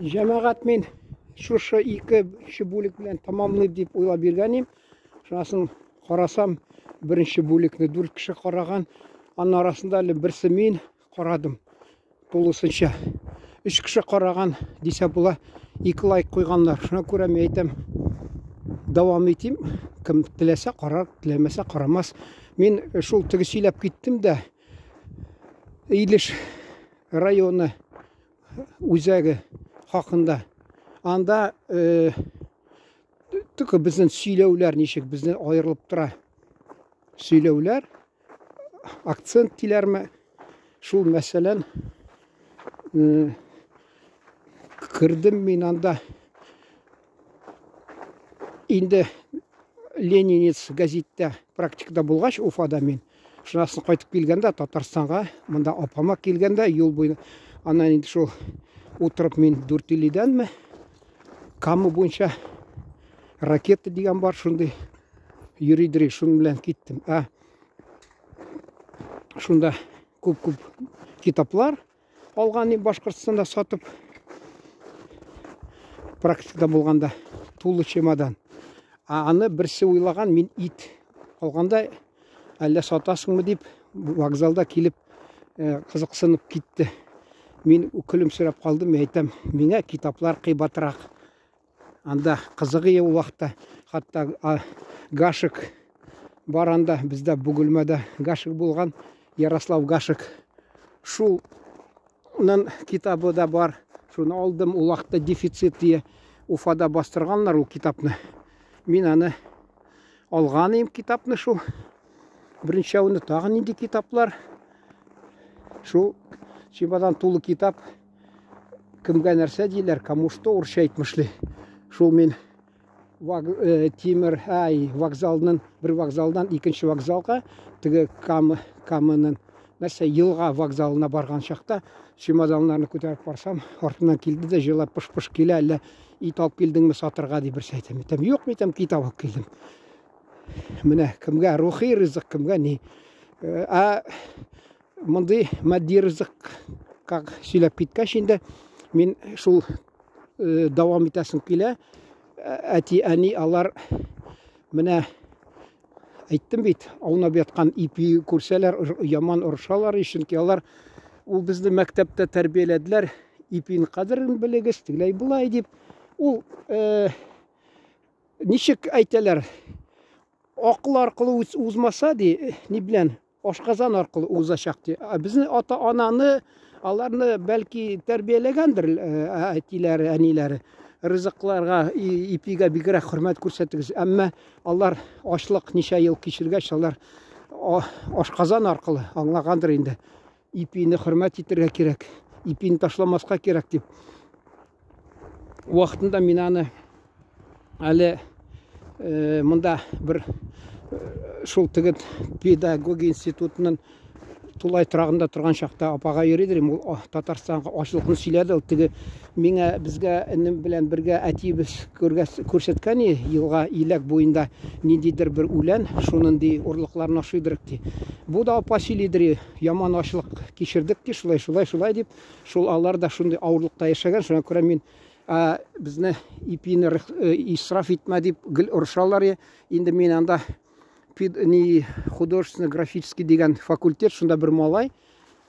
Жамағат мен шушы екі бөлік белән тамамлыйм дип уйлап биргән идем. Шунысын карасам, беренче бүлекне 4 кеше караган. Аның арасында әле берсе мин карадым. Тулысынча 3 кеше караган дисә була, 2 лайк куйганнар. Шуңа күрә мен әйтәм, дәвам итим. Кем теләсә карар, теләмәсә карамас. Мин шул теге сөйләп киттем дә, Илеш районы үзәге хакында. Анда тукы безнең сөйләүләр ничек безнең аерылып тора. Сөйләүләр, акцент диләрме? Шул мәсәлән кирдем мин анда. Инде Ленинец газетта практикада булгач, Уфада мин. Шунасын кайтып килгәндә Татарстанга, монда апама килгәндә юл буена. Аннан инде шул утырып мин 4-дәнме Камы буенча ракета дигән бар, шундый йөридер, шуның белән киттем. Шунда күп китаплар алган Башкортстанда сатып. Практикада булганда тулы чемодан. Аны берсе уйлаган, мин ит алганда әллә сатасыңмы дип вокзалда килеп кызыксынып китте. Мин күлемсерәп калдым, әйтәм, миңа китаплар кыйбатрак. Анда кызыгы ул вакытта, хатта Гашик бар анда, бездә Бугылмада Гашик булган, Ярослав Гашик. Шулның китабы да бар. Шуны алдым, ул вакытта дефицит дия Уфада бастырганнар ул китапны. Мин аны алган идем китапны шул. Беренчәүне тагын инде китаплар. Шул чемодан тулы китап. Кемгә нәрсә диләр, кому что урысча әйтмешли. Шул мин тимер вокзалның бер вокзалдан икенче вокзалга, теге Камының нәрсә елга вокзалына барган чакта чемоданнарны күтәреп барсам, артыннан килде дә җылап пыш-пыш килә, әллә ит алып килдеңме сатырга дип берсе әйтәм. Юк, әйтәм, китап алып килдем. Менә кемгә рухи ризык, кемгә ни. Мондый матди ризык как сөйләп киткәч инде, мин шул дәвам итәсем килә. Әни алар менә әйттем бит, аунап яткан ипи күрсәләр, яман урышалар, чөнки алар ул безне мәктәптә тәрбияләделәр, ипин кадерен белегез, тигләй булай дип. Ул ничек әйтәләр? Акыл аркылы узмаса ди, ни белән ашказан аркылы узачак ди. Безне ата-ананы, аларны бәлки тәрбияләгәндер әтиләре, әниләре. Ризыкларга, ипигә бигрәк хөрмәт күрсәтегез. Әмма алар ачлык ничә ел кичергәч, алар ашказан аркылы аңлагандыр инде. Ипине хөрмәт итәргә кирәк, ипине ташламаска кирәк дип. Вакытында мин аны әле монда бер шул теге педагогия институтының тулай торагында торган чакта апага йөридем, ул Татарстанга ачлыкны сөйләде. Теге миңа безгә энем белән бергә әтибез күрсәткән елга Иләк буенда ниндидер бер үлән, шуның ди урлыкларны ашыйдырык ди. Бу да апа сөйлидер, яман ачлык кичердек ди, шулай дип. Шул алар да шундый авырлыкта яшәгән, шуңа күрә мин безне ипине исраф итмә дип гел урышалар. Инде мин анда художественно-графический дигән факультет, шунда бер малай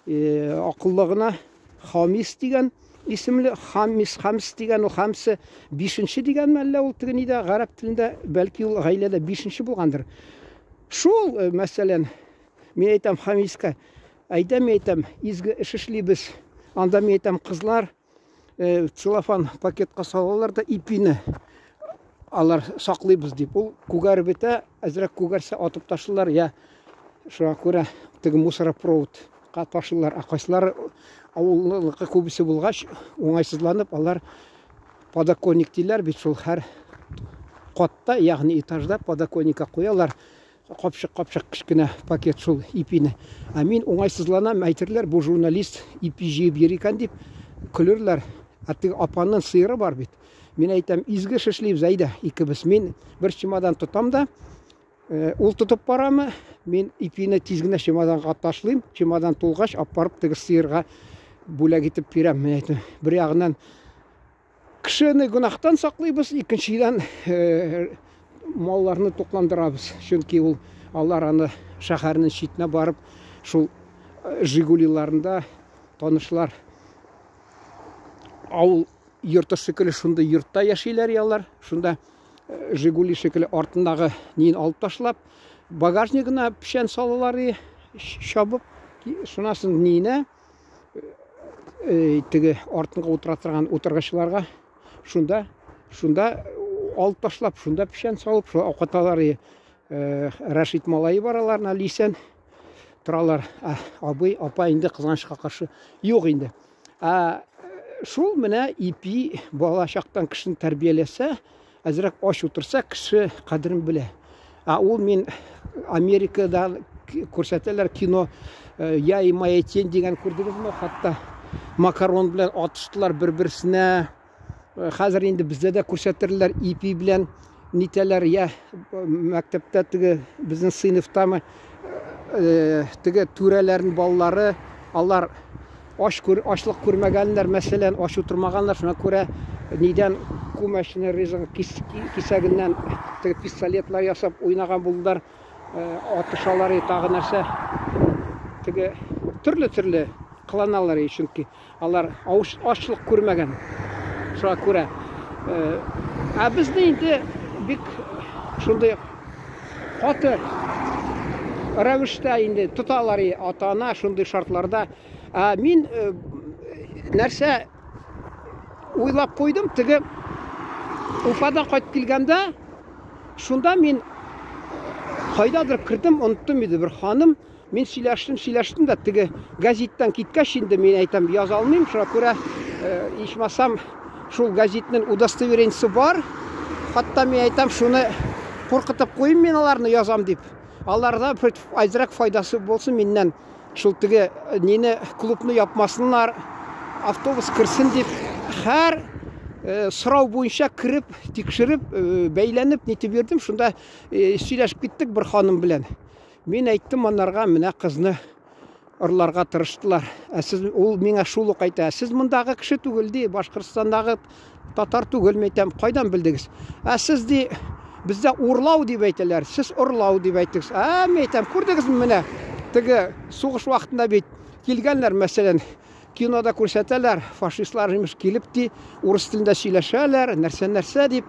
акыллыгына Хамис дигән исемле, Хамис дигән, ул Хамсы 5-нче дигән мәллә, ул теге нидә гарәп телендә, бәлки ул гаиләдә 5-нче булгандыр. Шул мәсәлән, мин әйтәм Хамиска, әйтәм, изге эш эшлибез. Анда мин әйтәм, кызлар целлофан пакетка салалар да ипине алар саклыйбыз дип. Ул күгәр бетә, әзрәк күгәрсә атып ташлылар, шуңа күрә теге мусоропровод каташылар, акайсылар авыллыкка күбесе булгач, уңайсызланып, алар подоконник диләр бит, шул һәр катта, ягъни этажда подоконникка куялар, капчык кичкенә пакет шул ипине. Мин уңайсызланам, әйтерләр, бу журналист ипи җыеп йөри икән дип көлерләр. Теге апаның сыйыры бар бит. Мин әйтәм, изге эшлибез, әйдә, икебез. Мин бер чемодан тотам да, ул тотып барамы, мин ипине тиз генә чемоданга ташлыйм, чемодан тулгач, алып барып теге сыйырга бүләк итеп бирәм. Мен әйтәм, бер ягыннан кішіні гүнахтан сақлайбыз, екіншіден малларны тоқландырабыз. Чөнки ул алар аны шәһәрнең читенә барып, шул Жигулиларында танышлар авыл йорты шикелле шунда йортта яшиләр ялар. Шунда Жигули шикелле артындагы нин алып ташлап, багажнигына пешән салалар чабып, шунасын нине теге артынга утыра торган утыргычларга шунда алып ташлап, шунда пешән салып, шу авкаталар. Рашид малайы бараларына лисән торалар. Абый, апа инде кызганычка каршы юк инде. Шул менә ипи бала чактан кешене тәрбияләсә, әзрәк аш утырса, кеше кадерен белә. Ул мин Америкада күрсәтәләр кино, я и моя тень дигән күрдегезме? Хатта макарон белән атыштылар бер-берсенә. Хәзер инде бездә дә күрсәтерләр ипи белән нитәләр. Я мәктәптә теге безнең сыйныфтамы теге түрәләрнең баллары, алар ачлык күрмәгәннәр, мәсәлән, аш утырмаганнар, шуңа күрә нидән күмәчне ризык кисәгеннән теге пистолетлар ясап уйнаган булдылар, атышалар, тагы нәрсә, теге төрле кыланалар, чөнки алар ачлык күрмәгән. Шуңа күрә бездә инде бик шундый каты рәвештә инде тоталар ата-ана шундый шартларда. Мин нәрсә уйлап куйдым, теге Уфадан кайтып килгәндә, шунда мин кайдадыр кирдем, оныттым иде бер ханым. Мин сөйләштем дә, теге газеттан киткәч инде мин әйтәм, яза алмыйм, шуңа күрә ичмасам шул газетның удостоверениесе бар. Хатта мин әйтәм, шуны куркытып куйым, мин аларны язам дип. Аларда азрак файдасы булсын миннән. Шул теге нине клубны япмасыннар, автобус кирсен дип, һәр сорау буенча кирип, тикшереп, бәйләнеп нитеп бирдем. Шунда сөйләшеп киттек бер ханым белән. Мин әйттем анарга, менә кызны ырларга тырыштылар. Сез ул миңа шул ук әйтә, сез мондагы кеше түгел ди, Башкортстандагы татар түгел, мәйтәм, кайдан белдегез? Сез ди бездә урлау дип әйтәләр, сез урлау дип әйттегез. Мәйтәм, күрдегезме менә теге сугыш вакытында бит килгәннәр, мәсәлән, кинода күрсәтәләр, фашистлар имеш килеп ди, урыс телендә сөйләшәләр, нәрсә дип,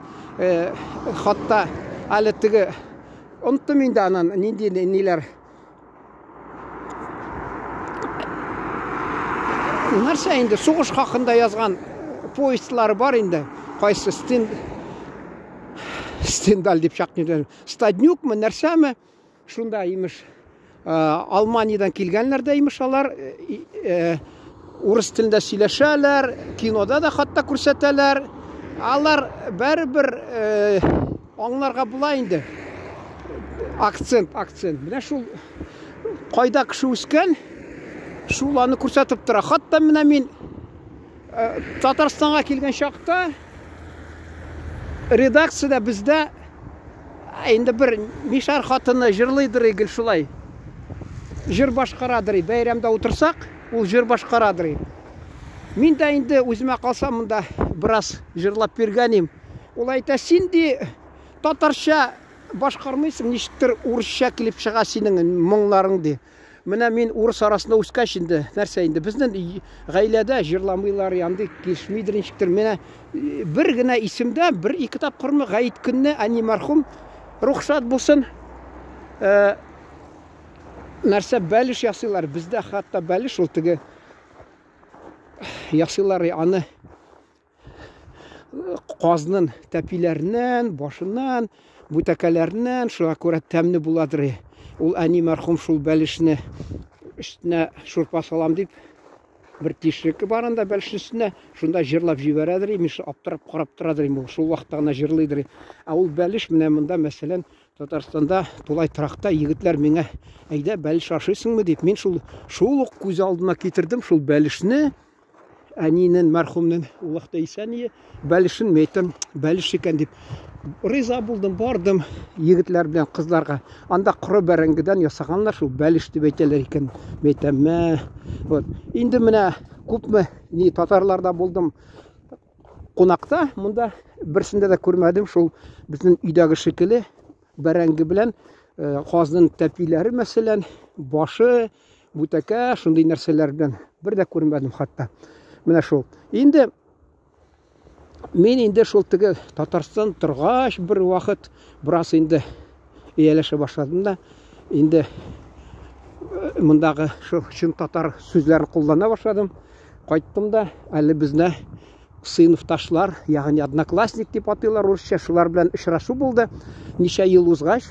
хатта әле теге оныттым инде анан нинди ниләр. Нәрсә инде сугыш хакында язган повестлары бар инде. Кайсы Стендаль дип чакныйлар. Стаднюкмы, нәрсәме? Шунда имеш Алманиядән килгәннәр дә имеш алар, урыс телендә сөйләшәләр, кинода да хатта күрсәтәләр. Алар бер аңларга була инде. Акцент. Менә шул кайда кеше үскән, шул аны күрсәтеп тора. Хатта менә мин Татарстанга килгән чакта редакциядә бездә инде бер мишар хатыны җырлыйдыр игел шулай. Җыр башкарадыр, бәйрәмдә утырсак, ул җыр башкарадыр. Мин дә инде үземә калсам монда бераз җырлап биргәнем. Ул әйтә, син ди татарча башкармыйсың, ничектер урысча килеп чыга синең моңларың ди. Менә мин урыс арасында үскәч инде, нәрсә инде безнең гаиләдә җырламыйлар, янды килешмидер ничектер. Менә бер генә исемдә, бер-ике тапкырмы гаит көнне әни мәрхүм рөхсәт булсын, нәрсә бәлеш ясыйлар. Бездә хатта бәлеш ул теге ясыйлар, аны казның тәпиләреннән, башыннан, бүтәкәләреннән, шуңа күрә тәмле буладыр. Ул әни мәрхүм шул бәлешне өстенә шурпа салам дип, бер тишеке бар анда бәлешнең өстенә, шунда җырлап җибәрәдер, имеш аптырап карап торадыр, ул шул вакытта гына җырлыйдыр. Ул бәлеш менә монда, мәсәлән, Татарстанда тулай тракта егетләр миңа, әйдә бәлеш ашыйсыңмы дип, мин шул ук күз алдыма китердем шул бәлешне. Әнинең мәрхүмнең уллахта исәние бәлешен мәйтем, бәлеш икән дип риза булдым, бардым егетләр белән кызларга. Анда коры бәрәңгедән ясаганнар, шул бәлеш дип әйтәләр икән. Мәйтәм, вот. Инде менә күпме татарларда булдым. қонақта мұнда бірсінде де көрмәдім, шул біздің үйдегі шекелі бәрәңгі белән қазның тәпиләре мәсәлән, башы, бүтәкә, шундый нәрсәләр белән бер дә күрмәдем хатта. Менә шул. Инде мен инде шул теге Татарстан торгач бер вакыт бераз инде ияләшә башладым да, инде мондагы шул чын татар сүзләрен куллана башладым. Кайттым да, әле безне сыйныфташлар, ягъни одноклассник дип атыйлар урысча, шулар белән очрашу булды. Ничә ел узгач,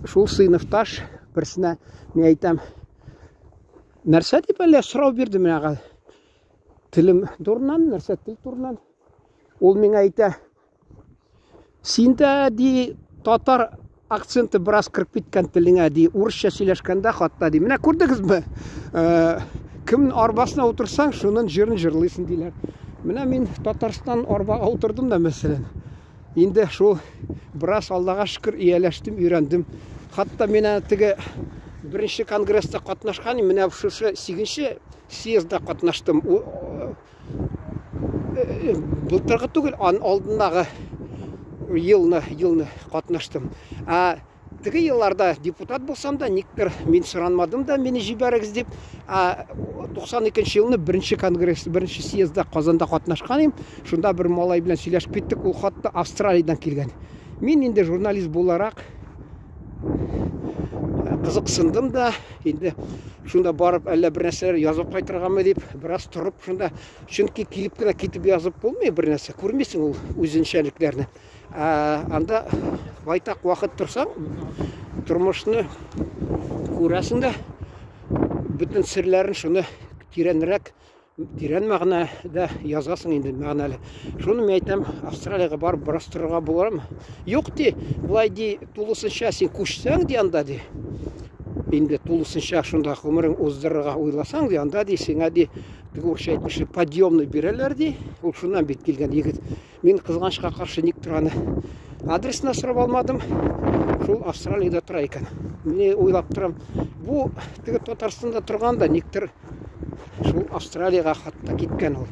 шул сыйныфташ берсенә мен әйтәм, нәрсә дип әле сорау бирде менә, телем турынан, нәрсә тел турынан. Ул миңа әйтә, синдә ди татар акценты бераз киреп киткән телеңә, ди урысча сөйләшкәндә хатта ди. Менә күрдегезме? Кем арбасына утырсаң, шуның җырын җырлыйсың диләр. Менә мин Татарстан арбага утырдым да мәсәлән. Инде шул бераз Аллага шөкер ияләштем, өйрәндем. Хатта менә теге беренче конгресста катнашкан, менә шушы 8нче съездда катнаштым. Былтыргы түгел, алдындагы елны катнаштым. Теге елларда депутат булсам да, никтер мин соранмадым да, мені җибәрегез дип. 92нче елны беренче конгресс, беренче съездда Казанда катнашкан идем. Шунда бер малай белән сөйләшеп киттек, ул хатта Австралиядан килгән. Мин инде журналист буларак кызыксындым да, инде шунда барып әллә бер нәрсәләр язып кайтырганмы дип, бераз торып шунда, чөнки килеп кенә китеп язып булмый бер нәрсә, күрмисең ул үзенчәлекләрне. Анда байтак вакыт торсаң, тормышны күрәсең дә, бүтән серләрен шуны тирән мәгънәдә язасың инде мәгънәле. Шуны мен әйтәм, Австралиягә барып бераз торырга булырмы? Юк ди, булай ди, тулысынча син күчсәң ди анда ди. Инде тулысынча шунда гомерең уздырырга уйласаң ди, анда ди сиңа ди, теге урысча әйтмешли, подъемный бирәләр ди. Ул шуннан бит килгән егет. Мин кызганычка каршы никтер аны адресына сорап алмадым. Шул Австралиядә тора икән. Мен уйлап торам, бу теге Татарстанда торганда никтер шул Австралиягә хатта киткән ул.